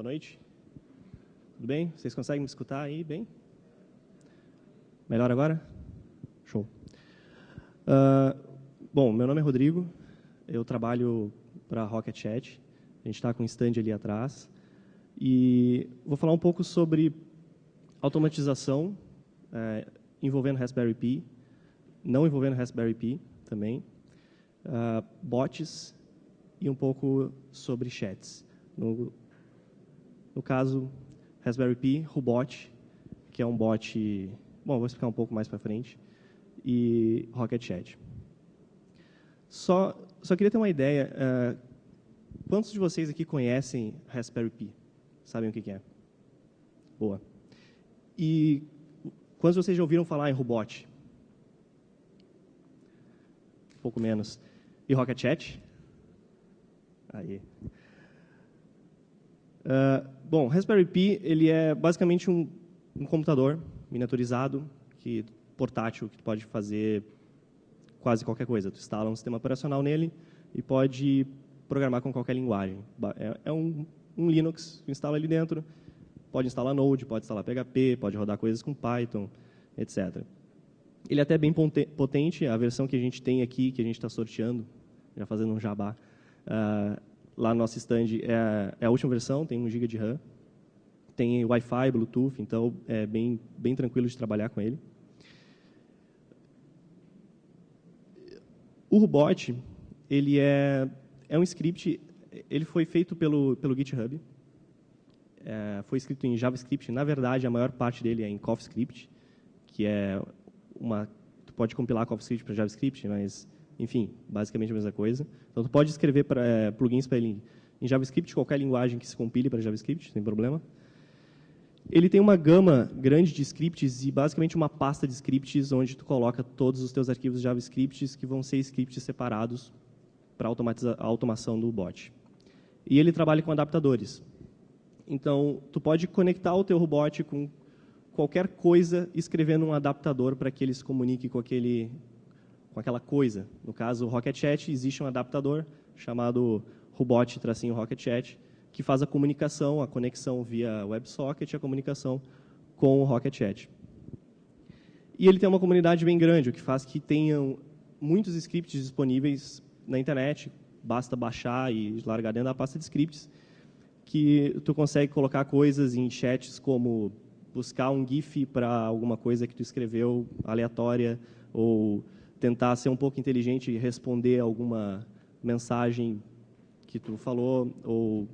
Boa noite. Tudo bem? Vocês conseguem me escutar aí bem? Melhor agora? Show. Bom, meu nome é Rodrigo, eu trabalho para a Rocket Chat, a gente está com um stand ali atrás, e vou falar um pouco sobre automatização envolvendo Raspberry Pi, não envolvendo Raspberry Pi também, bots e um pouco sobre chats. No caso, Raspberry Pi, Rubot, que é um bot, bom, vou explicar um pouco mais para frente, e Rocket Chat. Só queria ter uma ideia, quantos de vocês aqui conhecem Raspberry Pi? Sabem o que é? Boa. E quantos de vocês já ouviram falar em Rubot? Um pouco menos. E Rocket Chat? Aí. Bom, Raspberry Pi ele é basicamente um computador miniaturizado, portátil, que pode fazer quase qualquer coisa. Tu instala um sistema operacional nele e pode programar com qualquer linguagem. É um Linux, tu instala ali dentro, pode instalar Node, pode instalar PHP, pode rodar coisas com Python, etc. Ele é até bem potente, a versão que a gente tem aqui, que a gente está sorteando, já fazendo um jabá, lá no nosso stand é a última versão, tem 1 GB de RAM, tem Wi-Fi, Bluetooth, então é bem tranquilo de trabalhar com ele. O Rubot, ele é um script, ele foi feito pelo GitHub, foi escrito em JavaScript, na verdade a maior parte dele é em CoffeeScript, que é tu pode compilar CoffeeScript para JavaScript, mas enfim, basicamente a mesma coisa. Então, tu pode escrever plugins para ele em JavaScript, qualquer linguagem que se compile para JavaScript, sem problema. Ele tem uma gama grande de scripts e basicamente uma pasta de scripts onde tu coloca todos os teus arquivos JavaScript que vão ser scripts separados para a automação do bot. E ele trabalha com adaptadores. Então, tu pode conectar o teu robot com qualquer coisa escrevendo um adaptador para que ele se comunique com aquela coisa. No caso, o Rocket Chat, existe um adaptador chamado Rubot-Rocket Chat, que faz a comunicação, a conexão via WebSocket, a comunicação com o Rocket Chat. E ele tem uma comunidade bem grande, o que faz que tenham muitos scripts disponíveis na internet, basta baixar e largar dentro da pasta de scripts, que tu consegue colocar coisas em chats como buscar um GIF para alguma coisa que tu escreveu aleatória, ou tentar ser um pouco inteligente e responder alguma mensagem que tu falou, ou,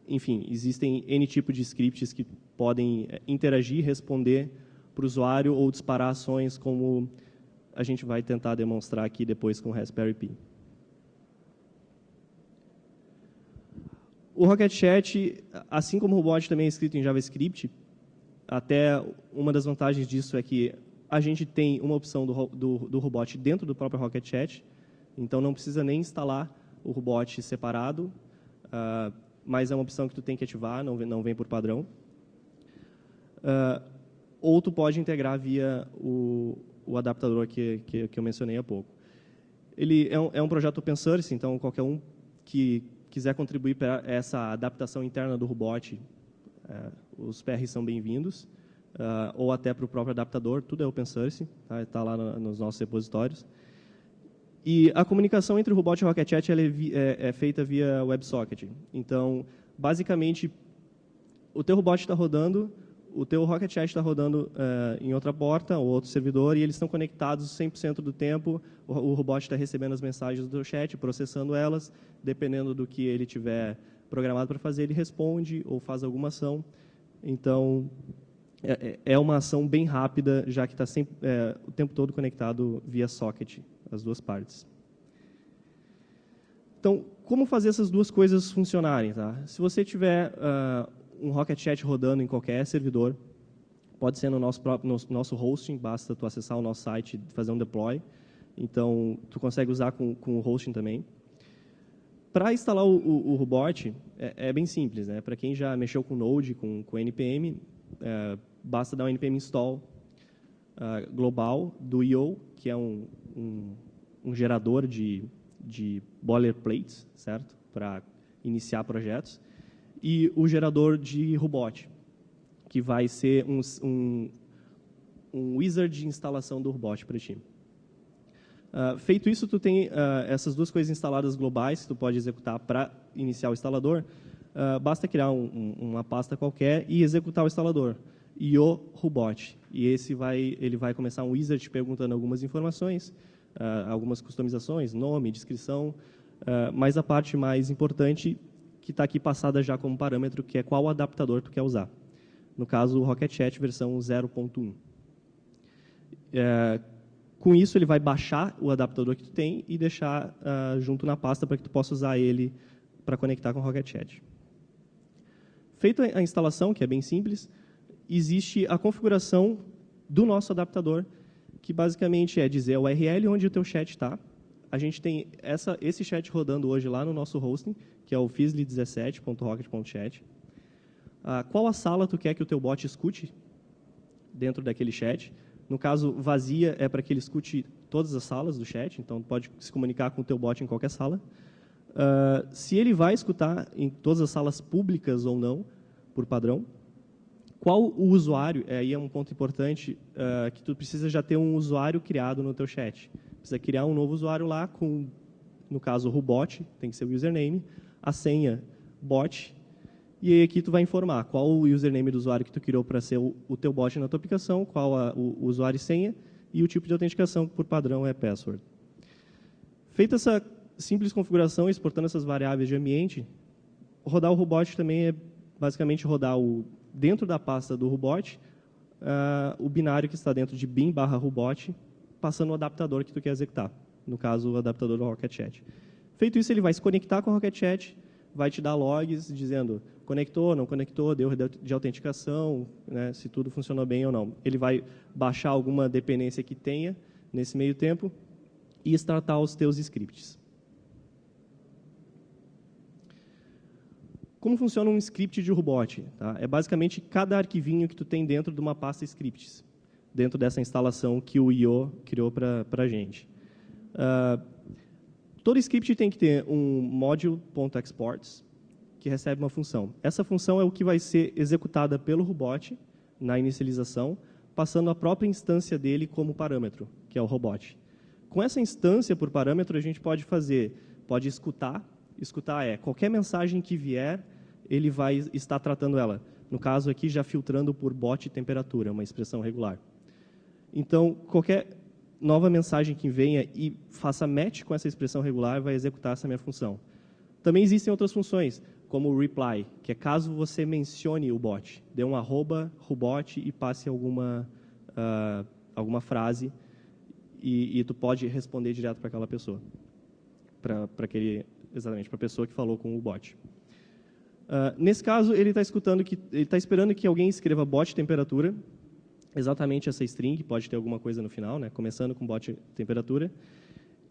enfim, existem N tipos de scripts que podem interagir, responder para o usuário ou disparar ações, como a gente vai tentar demonstrar aqui depois com o Raspberry Pi. O Rocket Chat, assim como o Rubot também é escrito em JavaScript, até uma das vantagens disso é que a gente tem uma opção do Rubot dentro do próprio Rocket Chat, então não precisa nem instalar o Rubot separado, mas é uma opção que tu tem que ativar, não vem por padrão. Ou tu pode integrar via o adaptador que eu mencionei há pouco. Ele é um projeto open source, então qualquer um que quiser contribuir para essa adaptação interna do Rubot, os PRs são bem-vindos, ou até para o próprio adaptador, tudo é open source, está lá nos nossos repositórios. E a comunicação entre o Rubot e o Rocket Chat é feita via WebSocket. Então, basicamente, o teu Rubot está rodando, o teu Rocket Chat está rodando em outra porta ou outro servidor, e eles estão conectados 100% do tempo. O Rubot está recebendo as mensagens do chat, processando elas, dependendo do que ele tiver programado para fazer, ele responde ou faz alguma ação. Então, é uma ação bem rápida, já que está o tempo todo conectado via socket, as duas partes. Então, como fazer essas duas coisas funcionarem? Tá? Se você tiver um Rocket Chat rodando em qualquer servidor, pode ser no nosso hosting, basta tu acessar o nosso site e fazer um deploy. Então, tu consegue usar com o hosting também. Para instalar o Rubot, é bem simples. Né? Para quem já mexeu com Node, com NPM, basta dar um npm install global do IO, que é um gerador de boilerplates, certo? Para iniciar projetos. e o gerador de Rubot, que vai ser um wizard de instalação do Rubot para ti. Feito isso, tu tem essas duas coisas instaladas globais que tu pode executar para iniciar o instalador. Basta criar uma pasta qualquer e executar o instalador. E o Rubot. E ele vai começar um wizard te perguntando algumas informações, algumas customizações, nome, descrição, mas a parte mais importante que está aqui passada já como parâmetro, que é qual adaptador tu quer usar. No caso, o Rocket Chat versão 0.1. Com isso, ele vai baixar o adaptador que tu tem e deixar junto na pasta para que tu possa usar ele para conectar com o Rocket Chat. Feita a instalação, que é bem simples, existe a configuração do nosso adaptador, que basicamente é dizer a URL onde o teu chat está. A gente tem esse chat rodando hoje lá no nosso hosting, que é o fizzly17.rocket.chat. Qual a sala tu quer que o teu bot escute dentro daquele chat? No caso, vazia é para que ele escute todas as salas do chat, então pode se comunicar com o teu bot em qualquer sala. Se ele vai escutar em todas as salas públicas ou não, por padrão. Qual o usuário, aí é um ponto importante, que tu precisa já ter um usuário criado no teu chat. Precisa criar um novo usuário lá com, no caso, o Rubot, tem que ser o username, a senha bot, e aí aqui tu vai informar qual o username do usuário que tu criou para ser o teu bot na tua aplicação, qual o usuário e senha, e o tipo de autenticação, que por padrão é password. Feita essa simples configuração, exportando essas variáveis de ambiente, rodar o Rubot também é basicamente rodar dentro da pasta do Rubot, o binário que está dentro de bin/Rubot, passando o adaptador que tu quer executar, no caso, o adaptador do Rocket Chat. Feito isso, ele vai se conectar com o Rocket Chat, vai te dar logs dizendo conectou, não conectou, deu de autenticação, né, se tudo funcionou bem ou não. Ele vai baixar alguma dependência que tenha nesse meio tempo e startar os teus scripts. Como funciona um script de Rubot? Tá? É basicamente cada arquivinho que tu tem dentro de uma pasta scripts, dentro dessa instalação que o Io criou para a gente. Todo script tem que ter um module.exports, que recebe uma função. Essa função é o que vai ser executada pelo Rubot na inicialização, passando a própria instância dele como parâmetro, que é o Rubot. Com essa instância por parâmetro, a gente pode escutar qualquer mensagem que vier, ele vai estar tratando ela. No caso aqui, já filtrando por bot temperatura, uma expressão regular. Então, qualquer nova mensagem que venha e faça match com essa expressão regular, vai executar essa minha função. Também existem outras funções, como o reply, que é caso você mencione o bot, dê um @Rubot e passe alguma frase e tu pode responder direto para aquela pessoa, exatamente, para a pessoa que falou com o bot. Nesse caso, ele está esperando que alguém escreva bot temperatura, exatamente essa string, pode ter alguma coisa no final, né, começando com bot temperatura,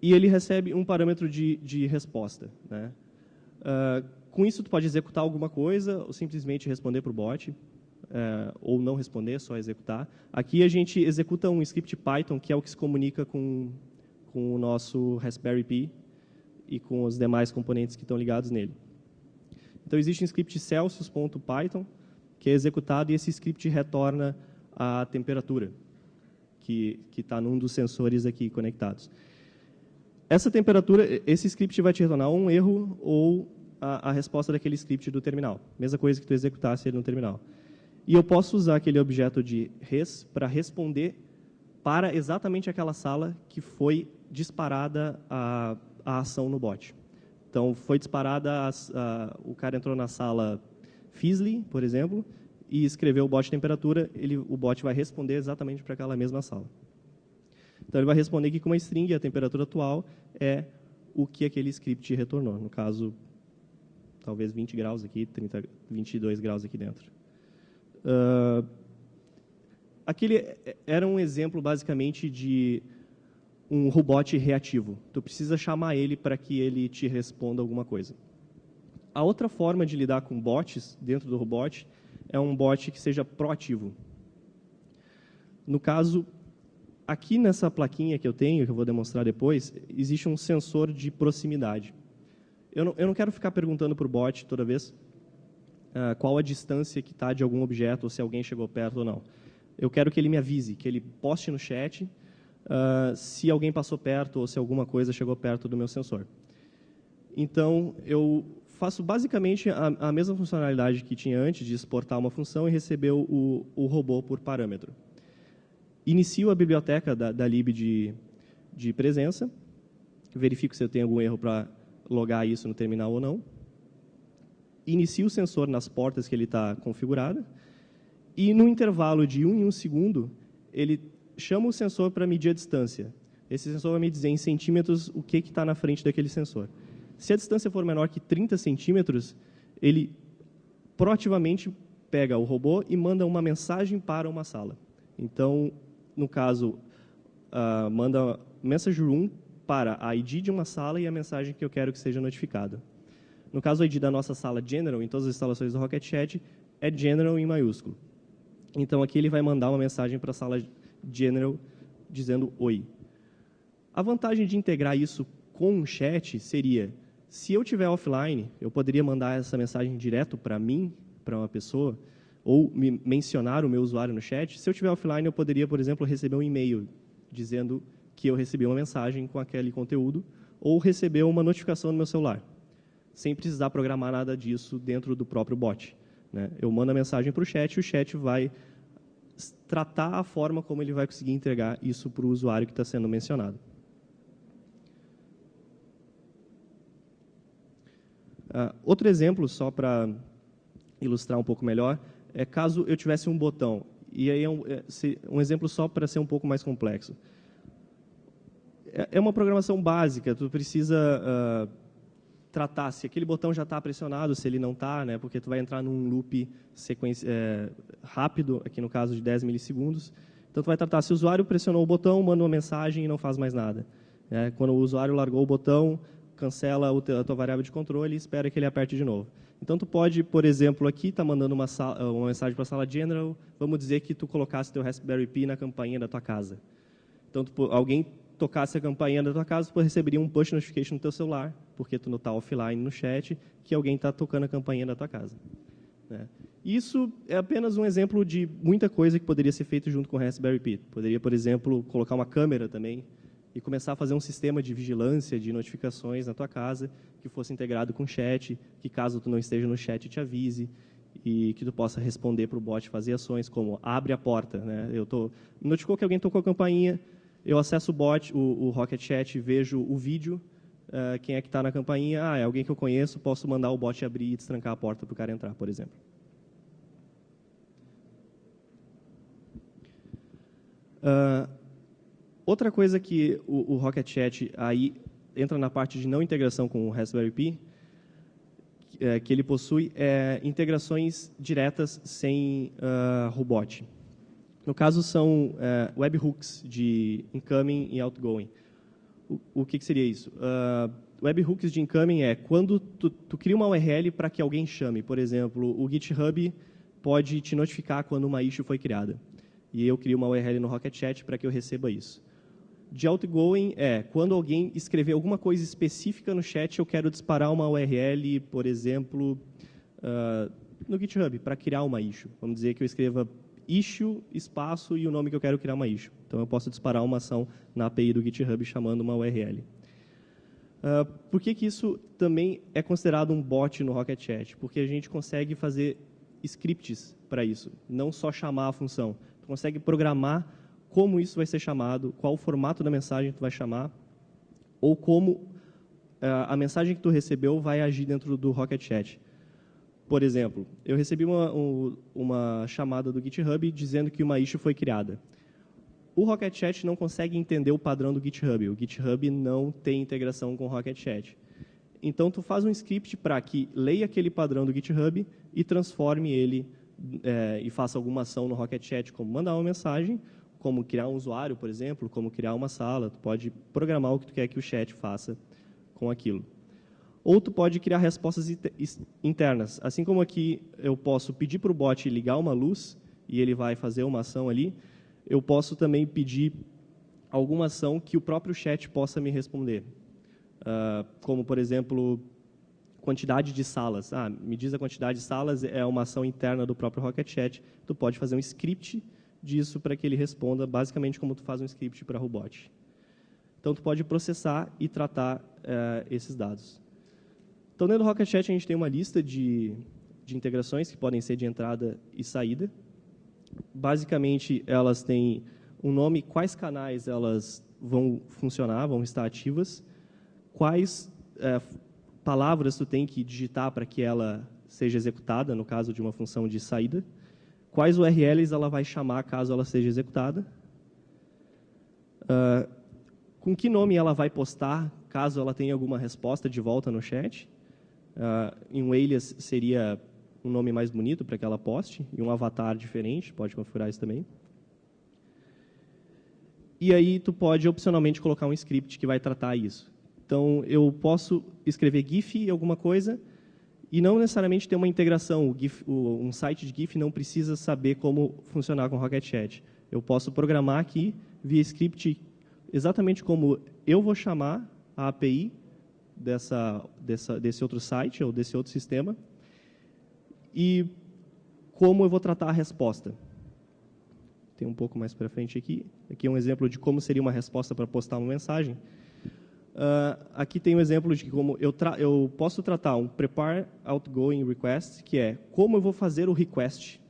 e ele recebe um parâmetro de resposta. Né. Com isso, tu pode executar alguma coisa ou simplesmente responder para o bot, ou não responder, só executar. Aqui a gente executa um script Python, que é o que se comunica com o nosso Raspberry Pi e com os demais componentes que estão ligados nele. Então, existe um script Celsius.python, que é executado, e esse script retorna a temperatura, que está num dos sensores aqui conectados. Essa temperatura, esse script vai te retornar um erro ou a resposta daquele script do terminal. Mesma coisa que tu executasse ele no terminal. E eu posso usar aquele objeto de res para responder para exatamente aquela sala que foi disparada a ação no bot. Então, foi disparada, o cara entrou na sala Fizzly, por exemplo, e escreveu o bot temperatura, o bot vai responder exatamente para aquela mesma sala. Então, ele vai responder que com uma string, a temperatura atual é o que aquele script retornou. No caso, talvez 20 graus aqui, 22 graus aqui dentro. Aquele era um exemplo, basicamente, de um robot reativo. Tu precisa chamar ele para que ele te responda alguma coisa. A outra forma de lidar com bots dentro do robot é um bot que seja proativo. No caso, aqui nessa plaquinha que eu tenho, que eu vou demonstrar depois, existe um sensor de proximidade. Eu não quero ficar perguntando para o bot toda vez qual a distância que está de algum objeto, ou se alguém chegou perto ou não. Eu quero que ele me avise, que ele poste no chat se alguém passou perto ou se alguma coisa chegou perto do meu sensor. Então, eu faço basicamente a mesma funcionalidade que tinha antes de exportar uma função e receber o robô por parâmetro. Inicio a biblioteca da lib de presença, verifico se eu tenho algum erro para logar isso no terminal ou não, inicio o sensor nas portas que ele está configurado, e no intervalo de 1 em 1 segundo, ele chama o sensor para medir a distância. Esse sensor vai me dizer em centímetros o que está na frente daquele sensor. Se a distância for menor que 30 centímetros, ele proativamente pega o robô e manda uma mensagem para uma sala. Então, no caso, manda message room para a ID de uma sala e a mensagem que eu quero que seja notificada. No caso, a ID da nossa sala General, em todas as instalações do Rocket Chat, é General em maiúsculo. Então, aqui ele vai mandar uma mensagem para a sala General dizendo oi. A vantagem de integrar isso com um chat seria, se eu estiver offline, eu poderia mandar essa mensagem direto para mim, para uma pessoa, ou mencionar o meu usuário no chat. Se eu estiver offline, eu poderia, por exemplo, receber um e-mail dizendo que eu recebi uma mensagem com aquele conteúdo, ou receber uma notificação no meu celular, sem precisar programar nada disso dentro do próprio bot. Né? Eu mando a mensagem para o chat e o chat vai tratar a forma como ele vai conseguir entregar isso para o usuário que está sendo mencionado. Outro exemplo, só para ilustrar um pouco melhor, é caso eu tivesse um botão. E aí um exemplo só para ser um pouco mais complexo. É uma programação básica, tu precisa tratar se aquele botão já está pressionado, se ele não está, né, porque tu vai entrar num loop rápido, aqui no caso de 10 milissegundos. Então, tu vai tratar se o usuário pressionou o botão, manda uma mensagem e não faz mais nada. Quando o usuário largou o botão, cancela a tua variável de controle e espera que ele aperte de novo. Então, tu pode, por exemplo, aqui tá mandando uma mensagem para a sala General, vamos dizer que tu colocasse teu Raspberry Pi na campainha da tua casa. Então, alguém tocasse a campainha da tua casa, tu receberia um push notification no teu celular, porque tu não está offline no chat, que alguém está tocando a campainha da tua casa. Né? Isso é apenas um exemplo de muita coisa que poderia ser feito junto com o Raspberry Pi. Poderia, por exemplo, colocar uma câmera também e começar a fazer um sistema de vigilância, de notificações na tua casa, que fosse integrado com o chat, que caso tu não esteja no chat te avise, e que tu possa responder para o bot, fazer ações como abre a porta. Né? Notificou que alguém tocou a campainha, eu acesso o bot, o Rocket Chat, vejo o vídeo, quem é que está na campainha, é alguém que eu conheço, posso mandar o bot abrir e destrancar a porta para o cara entrar, por exemplo. Outra coisa que o Rocket Chat aí entra na parte de não integração com o Raspberry Pi, que ele possui integrações diretas sem robot. No caso, são webhooks de incoming e outgoing. O que seria isso? Webhooks de incoming é quando tu cria uma URL para que alguém chame. Por exemplo, o GitHub pode te notificar quando uma issue foi criada. E eu crio uma URL no Rocket Chat para que eu receba isso. De outgoing é quando alguém escrever alguma coisa específica no chat, eu quero disparar uma URL, por exemplo, no GitHub, para criar uma issue. Vamos dizer que eu escreva issue, espaço e o nome que eu quero criar uma issue. Então, eu posso disparar uma ação na API do GitHub chamando uma URL. Por que isso também é considerado um bot no Rocket Chat? Porque a gente consegue fazer scripts para isso, não só chamar a função. Tu consegue programar como isso vai ser chamado, qual o formato da mensagem que tu vai chamar, ou como a mensagem que tu recebeu vai agir dentro do Rocket Chat. Por exemplo, eu recebi uma chamada do GitHub dizendo que uma issue foi criada. O Rocket Chat não consegue entender o padrão do GitHub. O GitHub não tem integração com o Rocket Chat. Então, tu faz um script para que leia aquele padrão do GitHub e transforme ele e faça alguma ação no Rocket Chat, como mandar uma mensagem, como criar um usuário, por exemplo, como criar uma sala. Tu pode programar o que tu quer que o chat faça com aquilo. Ou tu pode criar respostas internas. Assim como aqui eu posso pedir para o bot ligar uma luz e ele vai fazer uma ação ali, eu posso também pedir alguma ação que o próprio chat possa me responder. Como, por exemplo, quantidade de salas. Me diz a quantidade de salas, é uma ação interna do próprio Rocket Chat. Tu pode fazer um script disso para que ele responda basicamente como tu faz um script para robot. Então, tu pode processar e tratar esses dados. Então, dentro do Rocket Chat, a gente tem uma lista de integrações que podem ser de entrada e saída. Basicamente, elas têm um nome, quais canais elas vão funcionar, vão estar ativas, quais palavras tu tem que digitar para que ela seja executada, no caso de uma função de saída, quais URLs ela vai chamar caso ela seja executada, com que nome ela vai postar caso ela tenha alguma resposta de volta no chat. Em um alias seria um nome mais bonito para que ela poste, e um avatar diferente, pode configurar isso também. E aí tu pode opcionalmente colocar um script que vai tratar isso. Então, eu posso escrever GIF em alguma coisa e não necessariamente ter uma integração. Um site de GIF não precisa saber como funcionar com Rocket Chat. Eu posso programar aqui, via script, exatamente como eu vou chamar a API desse outro site ou desse outro sistema e como eu vou tratar a resposta. Tem um pouco mais para frente aqui. Aqui é um exemplo de como seria uma resposta para postar uma mensagem. Aqui tem um exemplo de como eu posso tratar um prepare outgoing request, que é como eu vou fazer o request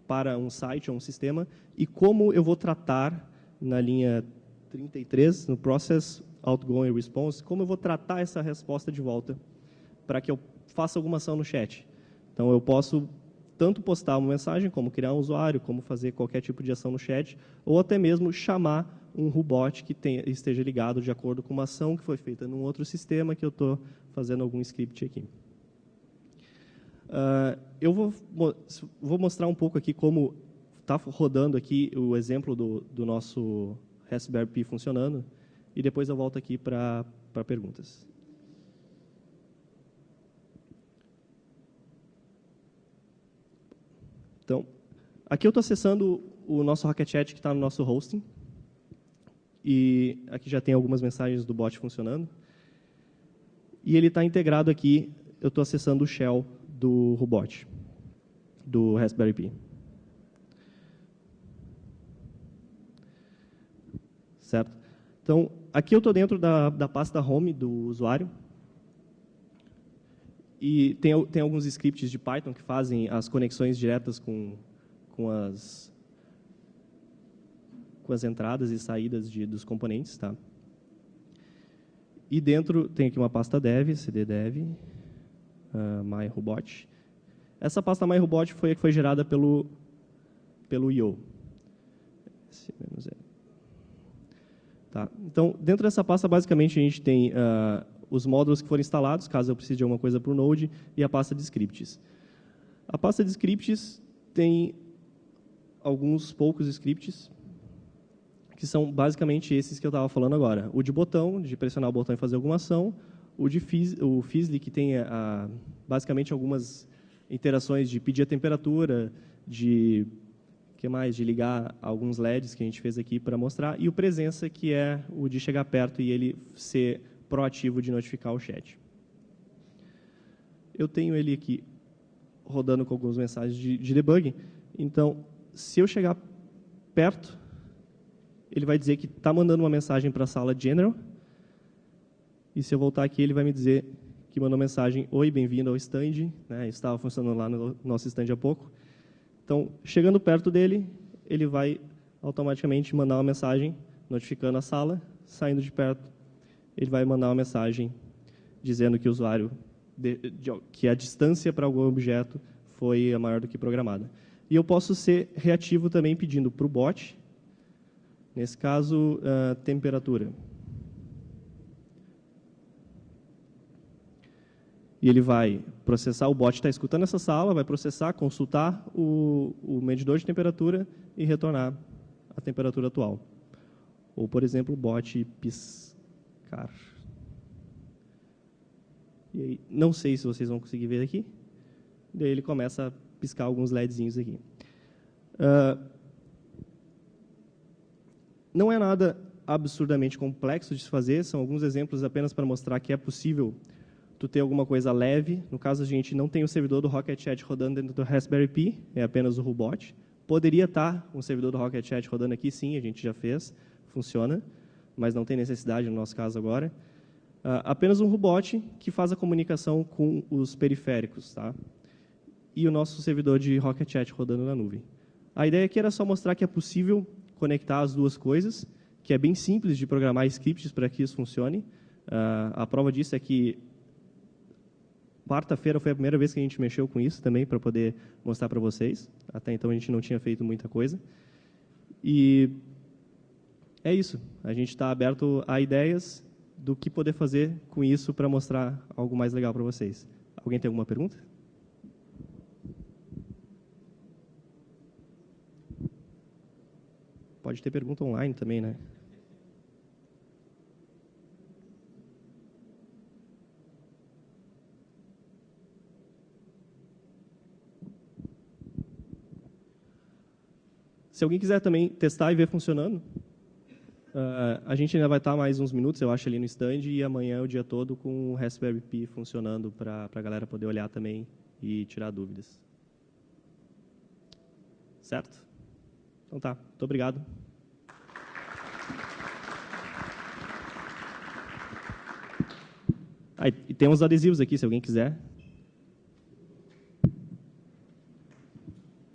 para um site ou um sistema e como eu vou tratar na linha 33, no process outgoing response, como eu vou tratar essa resposta de volta para que eu faça alguma ação no chat. Então, eu posso tanto postar uma mensagem, como criar um usuário, como fazer qualquer tipo de ação no chat, ou até mesmo chamar um robot que esteja ligado de acordo com uma ação que foi feita num outro sistema que eu estou fazendo algum script aqui. Eu vou mostrar um pouco aqui como está rodando aqui o exemplo do nosso Raspberry Pi funcionando, e depois eu volto aqui para perguntas. Então, aqui eu estou acessando o nosso Rocket Chat que está no nosso hosting. E aqui já tem algumas mensagens do bot funcionando. E ele está integrado aqui, eu estou acessando o shell do robot, do Raspberry Pi. Certo? Então, aqui eu estou dentro da pasta home do usuário. E tem alguns scripts de Python que fazem as conexões diretas com as entradas e saídas dos componentes. Tá? E dentro tem aqui uma pasta dev, cddev, myrobot. Essa pasta myrobot foi a que foi gerada pelo IO. Tá? Então, dentro dessa pasta, basicamente, a gente tem os módulos que foram instalados, caso eu precise de alguma coisa para o Node, e a pasta de scripts. A pasta de scripts tem alguns poucos scripts, que são basicamente esses que eu estava falando agora. O de botão, de pressionar o botão e fazer alguma ação. O Fizzly, que tem basicamente algumas interações de pedir a temperatura, de ligar alguns LEDs que a gente fez aqui para mostrar. E o presença, que é o de chegar perto e ele ser proativo de notificar o chat. Eu tenho ele aqui rodando com algumas mensagens de debug. Então, se eu chegar perto, ele vai dizer que está mandando uma mensagem para a sala General. E se eu voltar aqui, ele vai me dizer que mandou mensagem: oi, bem-vindo ao stand. Né? Estava funcionando lá no nosso stand há pouco. Então, chegando perto dele, ele vai automaticamente mandar uma mensagem notificando a sala. Saindo de perto, ele vai mandar uma mensagem dizendo que o usuário, que a distância para algum objeto foi a maior do que programada. E eu posso ser reativo também pedindo para o bot, nesse caso, temperatura. E ele vai processar, o bot está escutando essa sala, vai processar, consultar o medidor de temperatura e retornar a temperatura atual. Ou, por exemplo, o bot piscar. E aí, não sei se vocês vão conseguir ver aqui. Daí ele começa a piscar alguns LEDzinhos aqui. Não é nada absurdamente complexo de se fazer, são alguns exemplos apenas para mostrar que é possível tu ter alguma coisa leve. No caso, a gente não tem o servidor do Rocket Chat rodando dentro do Raspberry Pi, é apenas o Rubot. Poderia estar um servidor do Rocket Chat rodando aqui, sim, a gente já fez, funciona, mas não tem necessidade no nosso caso agora. Apenas um Rubot que faz a comunicação com os periféricos, tá? E o nosso servidor de Rocket Chat rodando na nuvem. A ideia aqui era só mostrar que é possível conectar as duas coisas, que é bem simples de programar scripts para que isso funcione. A prova disso é que quarta-feira foi a primeira vez que a gente mexeu com isso também, para poder mostrar para vocês. Até então a gente não tinha feito muita coisa. E é isso. A gente está aberto a ideias do que poder fazer com isso para mostrar algo mais legal para vocês. Alguém tem alguma pergunta? Pode ter pergunta online também, né? Se alguém quiser também testar e ver funcionando, a gente ainda vai estar mais uns minutos, eu acho, ali no stand, e amanhã o dia todo com o Raspberry Pi funcionando para a galera poder olhar também e tirar dúvidas. Certo? Então tá, muito obrigado. E tem uns adesivos aqui, se alguém quiser.